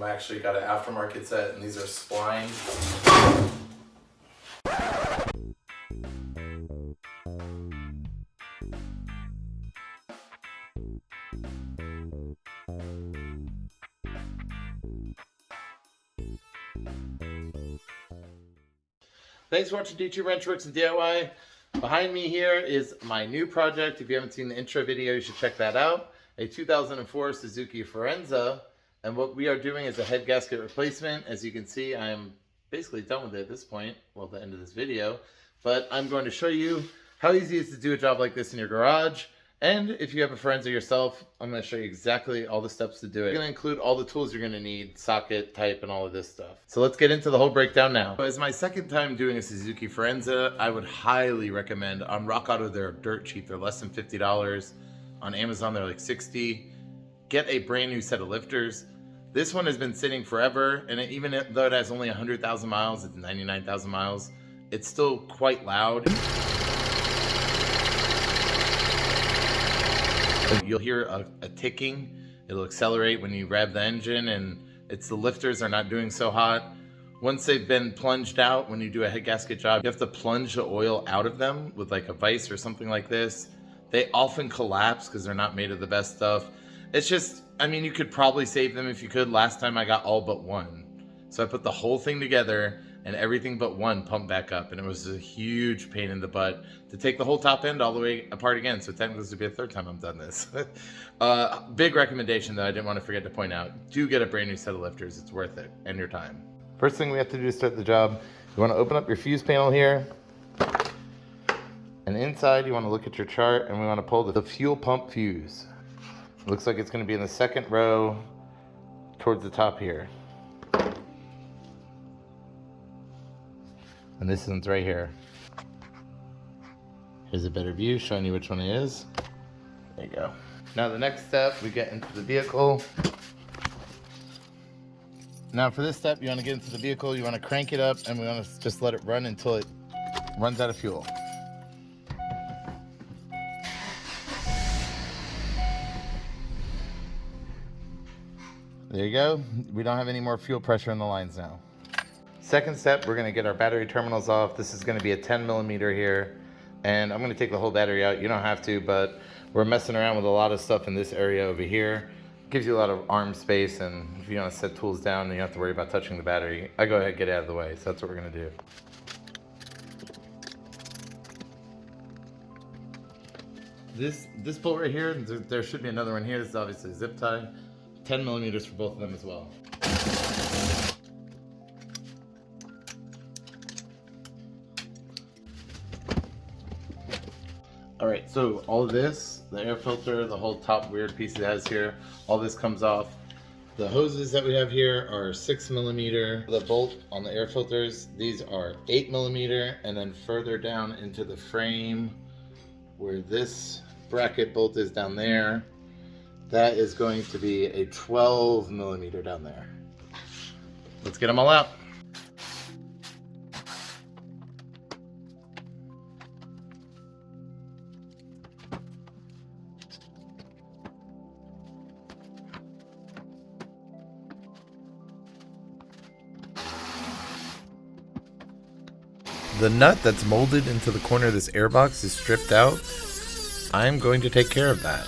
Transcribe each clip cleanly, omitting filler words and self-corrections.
I actually got an aftermarket set, and these are splines. Thanks for watching D2 Wrench Works and DIY. Behind me here is my new project. If you haven't seen the intro video, you should check that out. A 2004 Suzuki Forenza. And what we are doing is a head gasket replacement. As you can see, I'm basically done with it at this point, well, the end of this video. But I'm going to show you how easy it is to do a job like this in your garage. And if you have a Forenza yourself, I'm going to show you exactly all the steps to do it. I'm going to include all the tools you're going to need, socket, type, and all of this stuff. So let's get into the whole breakdown now. So as my second time doing a Suzuki Forenza, I would highly recommend, on Rock Auto, they're dirt cheap. They're less than $50. On Amazon, they're like $60. Get a brand new set of lifters. This one has been sitting forever, and even though it has only 100,000 miles, it's 99,000 miles, it's still quite loud. You'll hear a ticking. It'll accelerate when you rev the engine, and it's the lifters are not doing so hot. Once they've been plunged out, when you do a head gasket job, you have to plunge the oil out of them with like a vise or something like this. They often collapse because they're not made of the best stuff. It's just, I mean, you could probably save them if you could. Last time I got all but one. So I put the whole thing together and everything but one pumped back up, and it was a huge pain in the butt to take the whole top end all the way apart again. So technically this would be the third time I've done this. Big recommendation though, I didn't want to forget to point out, do get a brand new set of lifters. It's worth it and your time. First thing we have to do to start the job, you want to open up your fuse panel here, and inside you want to look at your chart, and we want to pull the fuel pump fuse. It looks like it's going to be in the second row towards the top here. And this one's right here. Here's a better view showing you which one it is. There you go. Now the next step, we get into the vehicle. Now for this step, you want to get into the vehicle, you want to crank it up, and we want to just let it run until it runs out of fuel. There you go. We don't have any more fuel pressure in the lines now. Second step, we're going to get our battery terminals off. This is going to be a 10 millimeter here, and I'm going to take the whole battery out. You don't have to, but we're messing around with a lot of stuff in this area over here. It gives you a lot of arm space, and if you want to set tools down, then you don't have to worry about touching the battery. I go ahead and get it out of the way, so that's what we're going to do. This bolt right here, there should be another one here. This is obviously a zip tie. 10 millimeters for both of them as well. Alright, so all of this, the air filter, the whole top weird piece it has here, all this comes off. The hoses that we have here are 6 millimeter. The bolt on the air filters, these are 8 millimeter, and then further down into the frame where this bracket bolt is down there, that is going to be a 12 millimeter down there. Let's get them all out. The nut that's molded into the corner of this airbox is stripped out. I'm going to take care of that.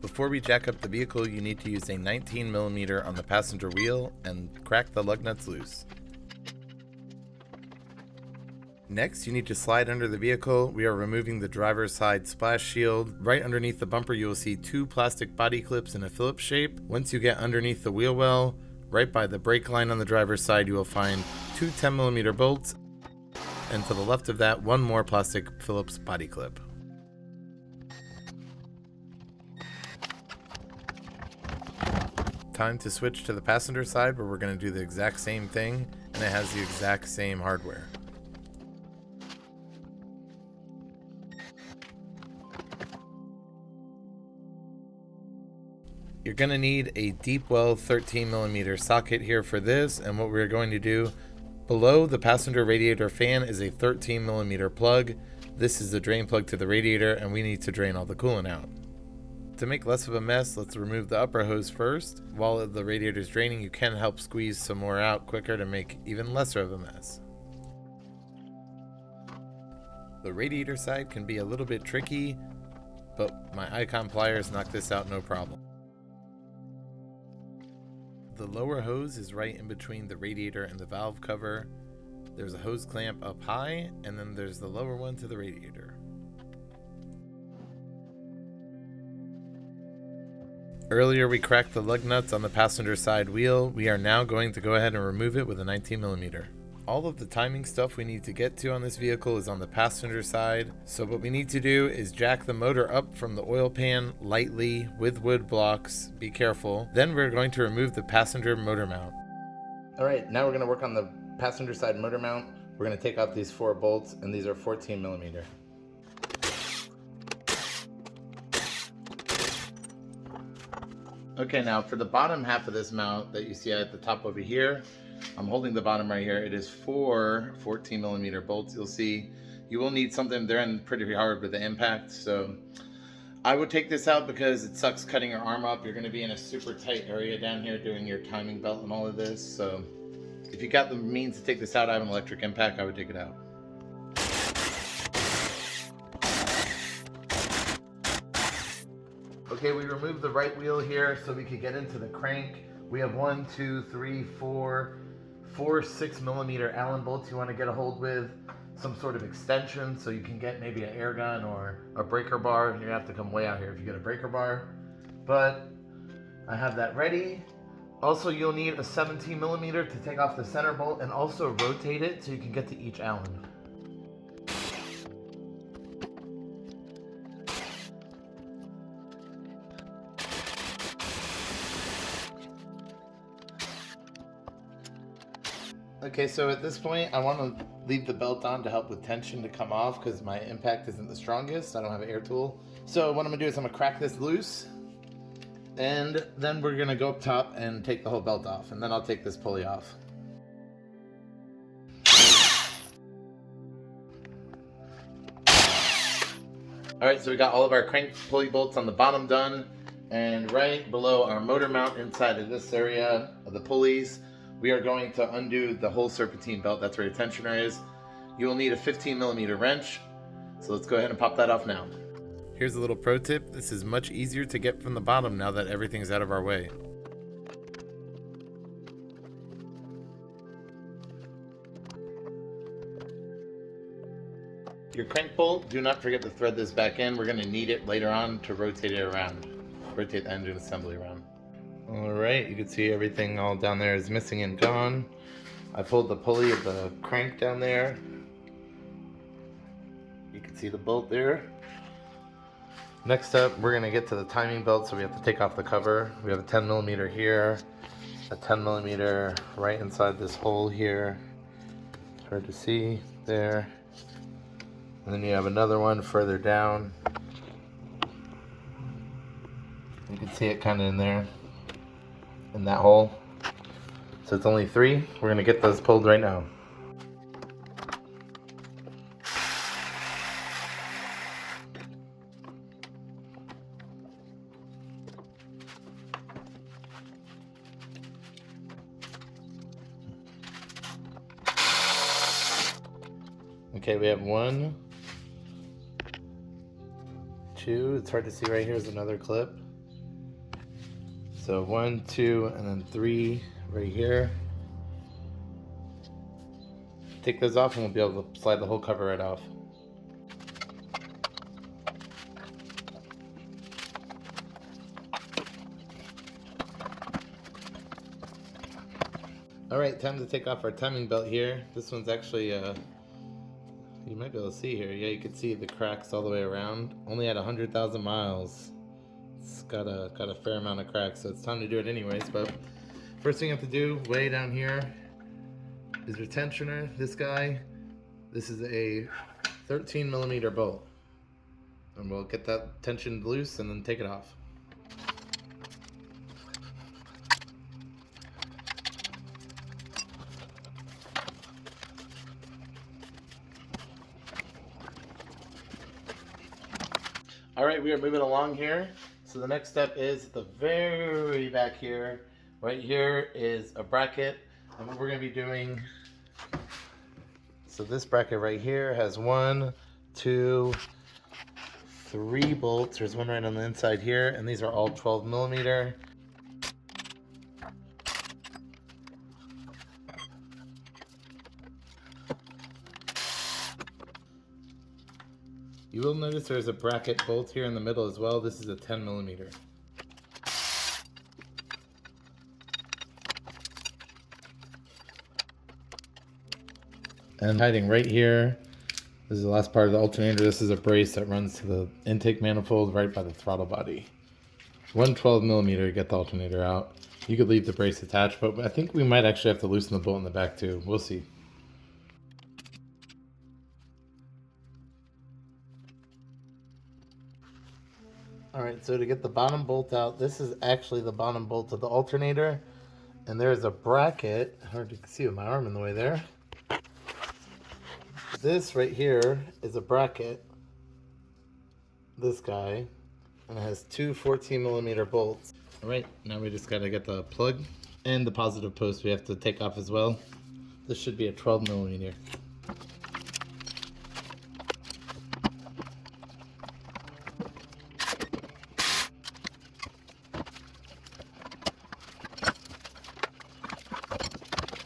Before we jack up the vehicle, you need to use a 19 millimeter on the passenger wheel and crack the lug nuts loose. Next, you need to slide under the vehicle. We are removing the driver's side splash shield. Right underneath the bumper, you will see 2 plastic body clips in a Phillips shape. Once you get underneath the wheel well, right by the brake line on the driver's side, you will find 2 10 millimeter bolts, and to the left of that, 1 more plastic Phillips body clip. Time to switch to the passenger side, where we're going to do the exact same thing, and it has the exact same hardware. You're going to need a deep well 13 millimeter socket here for this, and what we're going to do below the passenger radiator fan is a 13 millimeter plug. This is the drain plug to the radiator, and we need to drain all the coolant out. To make less of a mess, let's remove the upper hose first. While the radiator is draining, you can help squeeze some more out quicker to make even lesser of a mess. The radiator side can be a little bit tricky, but my icon pliers knock this out no problem. The lower hose is right in between the radiator and the valve cover. There's a hose clamp up high, and then there's the lower one to the radiator. Earlier we cracked the lug nuts on the passenger side wheel. We are now going to go ahead and remove it with a 19 millimeter. All of the timing stuff we need to get to on this vehicle is on the passenger side. So what we need to do is jack the motor up from the oil pan lightly with wood blocks. Be careful. Then we're going to remove the passenger motor mount. All right, now we're going to work on the passenger side motor mount. We're going to take out these 4 bolts, and these are 14 millimeter. Okay, now for the bottom half of this mount that you see at the top over here, I'm holding the bottom right here. It is 4 14 millimeter bolts. You'll see you will need something. They're in pretty hard with the impact. So I would take this out because it sucks cutting your arm up. You're going to be in a super tight area down here doing your timing belt and all of this. So if you got the means to take this out, I have an electric impact, I would take it out. Okay, we removed the right wheel here so we could get into the crank. We have 1, 2, 3, 4 6 millimeter Allen bolts you want to get a hold with, some sort of extension so you can get maybe an air gun or a breaker bar. You're gonna have to come way out here if you get a breaker bar, but I have that ready. Also, you'll need a 17 millimeter to take off the center bolt and also rotate it so you can get to each Allen. Okay, so at this point, I want to leave the belt on to help with tension to come off because my impact isn't the strongest. I don't have an air tool. So what I'm going to do is I'm going to crack this loose, and then we're going to go up top and take the whole belt off, and then I'll take this pulley off. Alright, so we got all of our crank pulley bolts on the bottom done, and right below our motor mount inside of this area of the pulleys, we are going to undo the whole serpentine belt. That's where your tensioner is. You will need a 15 millimeter wrench. So let's go ahead and pop that off now. Here's a little pro tip. This is much easier to get from the bottom now that everything's out of our way. Your crank bolt, do not forget to thread this back in. We're going to need it later on to rotate it around. Rotate the engine assembly around. Alright, you can see everything all down there is missing and gone. I pulled the pulley of the crank down there. You can see the bolt there. Next up, we're going to get to the timing belt, so we have to take off the cover. We have a 10 millimeter here, a 10 millimeter right inside this hole here. It's hard to see there. And then you have another one further down. You can see it kind of in there, in that hole. So it's only 3. We're going to get those pulled right now. Okay, we have 1, 2, it's hard to see right here is another clip. So 1, 2, and then 3 right here. Take those off and we'll be able to slide the whole cover right off. Alright, time to take off our timing belt here. This one's actually, you might be able to see here. Yeah, you can see the cracks all the way around. Only at 100,000 miles. It's got a fair amount of cracks, so it's time to do it anyways. But first thing you have to do, way down here, is your tensioner. This guy, this is a 13 millimeter bolt. And we'll get that tensioned loose and then take it off. All right, we are moving along here. So the next step is the very back here. Right here is a bracket. And what we're going to be doing, so this bracket right here has 1, 2, 3 bolts. There's one right on the inside here, and these are all 12 millimeter. You will notice there's a bracket bolt here in the middle as well. This is a 10 millimeter. And hiding right here, this is the last part of the alternator. This is a brace that runs to the intake manifold right by the throttle body. 112 millimeter to get the alternator out. You could leave the brace attached, but I think we might actually have to loosen the bolt in the back too. We'll see. Alright, so to get the bottom bolt out, this is actually the bottom bolt of the alternator. And there's a bracket, hard to see with my arm in the way there. This right here is a bracket, this guy, and it has two 14 millimeter bolts. Alright, now we just gotta get the plug and the positive post we have to take off as well. This should be a 12 millimeter.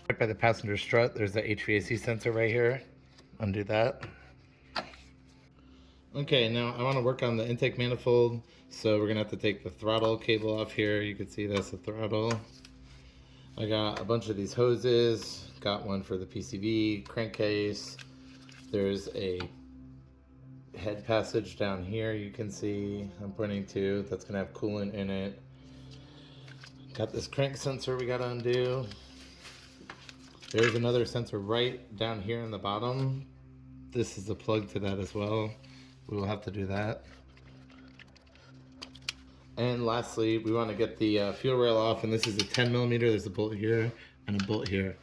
Right by the passenger strut, there's the HVAC sensor right here. Undo that. Okay, now I want to work on the intake manifold, so we're gonna have to take the throttle cable off here. You can see that's the throttle. I got a bunch of these hoses, got one for the PCV crankcase. There's a head passage down here you can see I'm pointing to, that's gonna have coolant in it. Got this crank sensor we gotta undo. There's another sensor right down here in the bottom. This is the plug to that as well. We will have to do that. And lastly, we want to get the fuel rail off, and this is a 10 millimeter. There's a bolt here and a bolt here.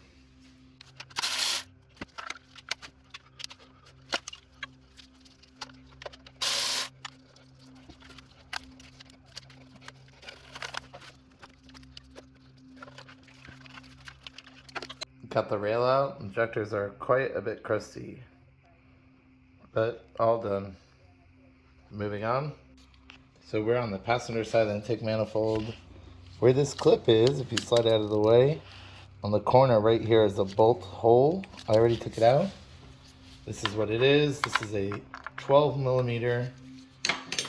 Cut the rail out. Injectors are quite a bit crusty, but all done. Moving on. So we're on the passenger side of the intake manifold. Where this clip is, if you slide out of the way, on the corner right here is a bolt hole. I already took it out. This is what it is. This is a 12 millimeter.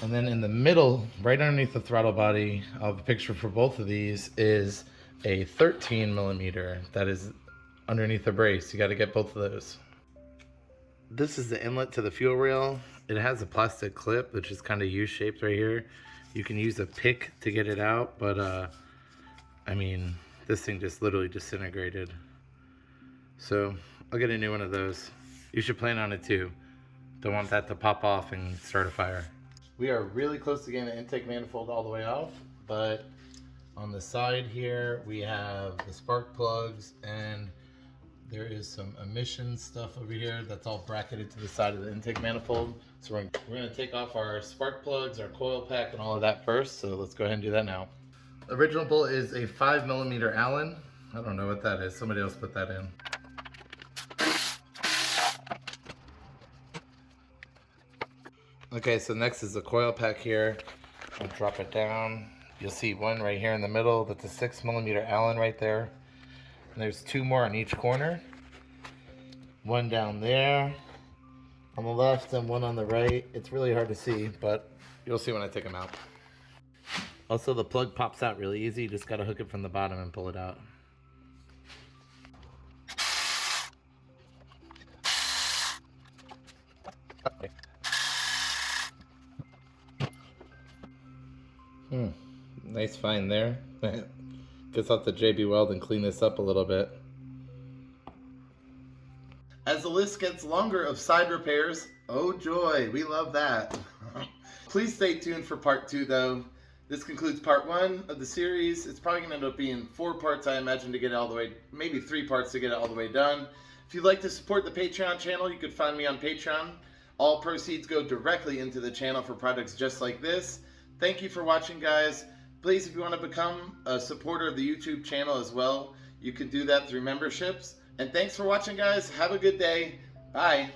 And then in the middle, right underneath the throttle body, I'll have a picture for both of these, is a 13 millimeter that is underneath the brace. You got to get both of those. This is the inlet to the fuel rail. It has a plastic clip, which is kind of U-shaped right here. You can use a pick to get it out, but I mean, this thing just literally disintegrated. So I'll get a new one of those. You should plan on it too. Don't want that to pop off and start a fire. We are really close to getting the intake manifold all the way off, but on the side here, we have the spark plugs, and there is some emission stuff over here that's all bracketed to the side of the intake manifold. So we're going to take off our spark plugs, our coil pack, and all of that first. So let's go ahead and do that now. The original bolt is a 5 millimeter Allen. I don't know what that is. Somebody else put that in. Okay, so next is the coil pack here. I'll drop it down. You'll see one right here in the middle. That's a 6 millimeter Allen right there. And there's two more on each corner. One down there on the left and one on the right. It's really hard to see, but you'll see when I take them out. Also, the plug pops out really easy. You just gotta hook it from the bottom and pull it out. Nice find there. Guess I'll have to JB Weld and clean this up a little bit. As the list gets longer of side repairs, oh joy, we love that. Please stay tuned for part 2 though. This concludes part 1 of the series. It's probably going to end up being 4 parts, I imagine, to get it all the way, maybe 3 parts to get it all the way done. If you'd like to support the Patreon channel, you could find me on Patreon. All proceeds go directly into the channel for projects just like this. Thank you for watching, guys. Please, if you want to become a supporter of the YouTube channel as well, you can do that through memberships. And thanks for watching, guys. Have a good day. Bye.